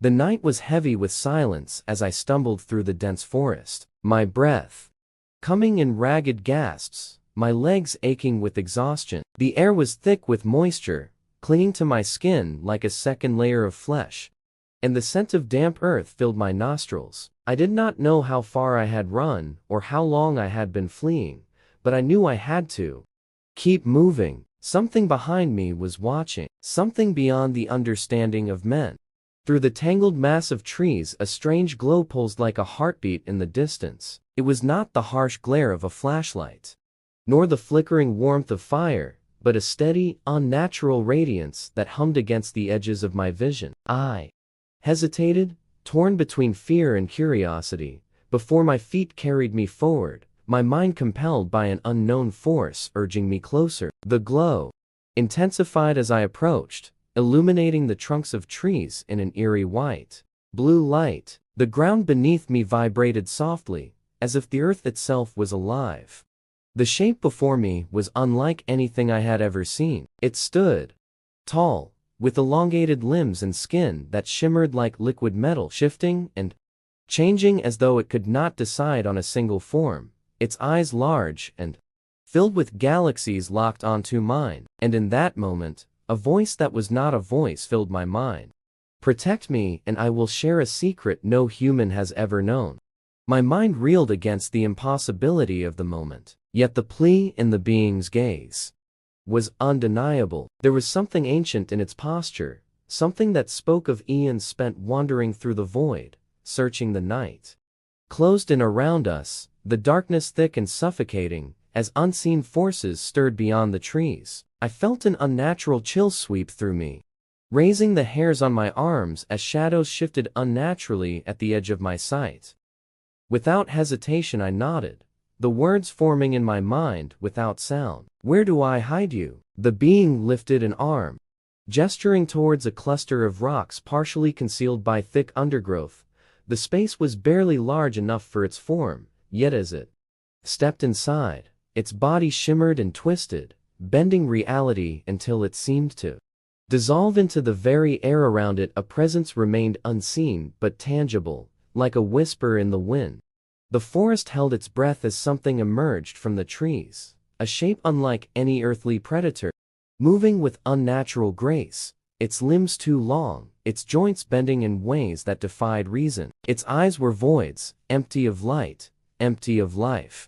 The night was heavy with silence as I stumbled through the dense forest, my breath coming in ragged gasps, my legs aching with exhaustion. The air was thick with moisture, clinging to my skin like a second layer of flesh, and the scent of damp earth filled my nostrils. I did not know how far I had run or how long I had been fleeing, but I knew I had to keep moving. Something behind me was watching, something beyond the understanding of men. Through the tangled mass of trees, a strange glow pulsed like a heartbeat in the distance. It was not the harsh glare of a flashlight, nor the flickering warmth of fire, but a steady, unnatural radiance that hummed against the edges of my vision. I hesitated, torn between fear and curiosity, before my feet carried me forward, my mind compelled by an unknown force urging me closer. The glow intensified as I approached, illuminating the trunks of trees in an eerie white, blue light. The ground beneath me vibrated softly, as if the earth itself was alive. The shape before me was unlike anything I had ever seen. It stood tall, with elongated limbs and skin that shimmered like liquid metal, shifting and changing as though it could not decide on a single form, its eyes large and filled with galaxies locked onto mine. And in that moment, a voice that was not a voice filled my mind. "Protect me, and I will share a secret no human has ever known." My mind reeled against the impossibility of the moment, yet the plea in the being's gaze was undeniable. There was something ancient in its posture, something that spoke of eons spent wandering through the void, searching the night. Closed in around us, the darkness thick and suffocating, as unseen forces stirred beyond the trees. I felt an unnatural chill sweep through me, raising the hairs on my arms as shadows shifted unnaturally at the edge of my sight. Without hesitation I nodded, the words forming in my mind without sound. "Where do I hide you?" The being lifted an arm, gesturing towards a cluster of rocks partially concealed by thick undergrowth. The space was barely large enough for its form, yet as it stepped inside, its body shimmered and twisted, bending reality until it seemed to dissolve into the very air around it. A presence remained unseen but tangible, like a whisper in the wind. The forest held its breath as something emerged from the trees, a shape unlike any earthly predator, moving with unnatural grace, its limbs too long, its joints bending in ways that defied reason. Its eyes were voids, empty of light, empty of life.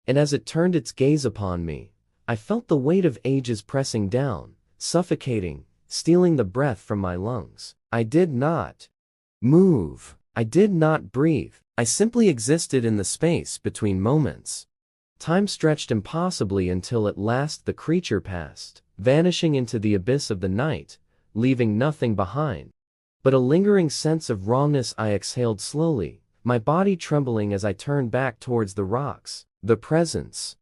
And as it turned its gaze upon me, I felt the weight of ages pressing down, suffocating, stealing the breath from my lungs. I did not move. I did not breathe. I simply existed in the space between moments. Time stretched impossibly until at last the creature passed, vanishing into the abyss of the night, leaving nothing behind but a lingering sense of wrongness. I exhaled slowly, my body trembling as I turned back towards the rocks. The presence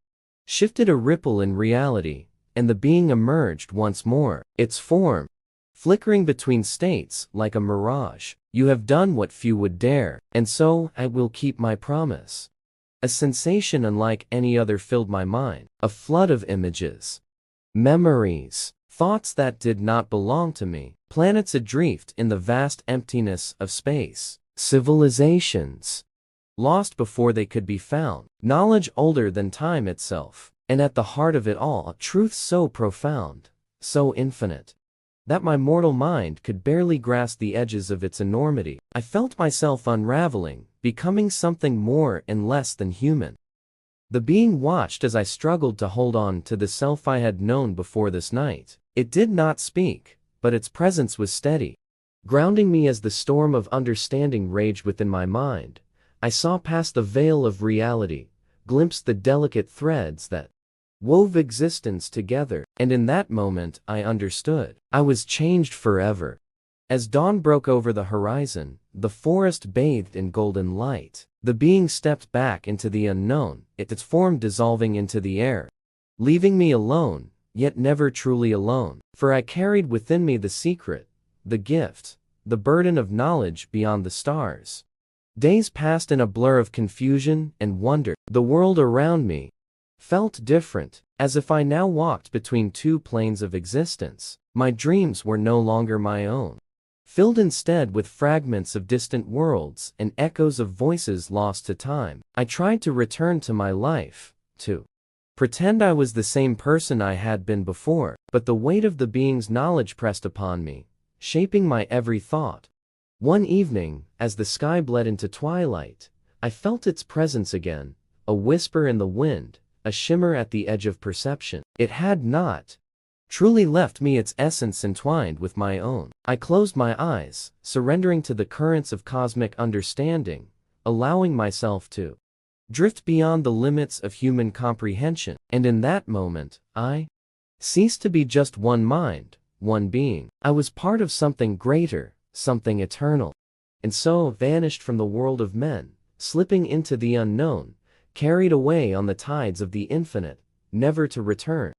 shifted a ripple in reality, and the being emerged once more, its form flickering between states like a mirage. "You have done what few would dare, and so I will keep my promise." A sensation unlike any other filled my mind, a flood of images, memories, thoughts that did not belong to me, planets adrift in the vast emptiness of space, civilizations lost before they could be found, knowledge older than time itself, and at the heart of it all, a truth so profound, so infinite, that my mortal mind could barely grasp the edges of its enormity. I felt myself unraveling, becoming something more and less than human. The being watched as I struggled to hold on to the self I had known before this night. It did not speak, but its presence was steady, grounding me as the storm of understanding raged within my mind. I saw past the veil of reality, glimpsed the delicate threads that wove existence together, and in that moment I understood. I was changed forever. As dawn broke over the horizon, the forest bathed in golden light. The being stepped back into the unknown, its form dissolving into the air, leaving me alone, yet never truly alone. For I carried within me the secret, the gift, the burden of knowledge beyond the stars. Days passed in a blur of confusion and wonder. The world around me felt different, as if I now walked between two planes of existence. My dreams were no longer my own. filled instead with fragments of distant worlds and echoes of voices lost to time. I tried to return to my life, to pretend I was the same person I had been before, but the weight of the being's knowledge pressed upon me, shaping my every thought. One evening, as the sky bled into twilight, I felt its presence again, a whisper in the wind, a shimmer at the edge of perception. It had not truly left me, its essence entwined with my own. I closed my eyes, surrendering to the currents of cosmic understanding, allowing myself to drift beyond the limits of human comprehension. And in that moment, I ceased to be just one mind, one being. I was part of something greater, something eternal, and so vanished from the world of men, slipping into the unknown, carried away on the tides of the infinite, never to return.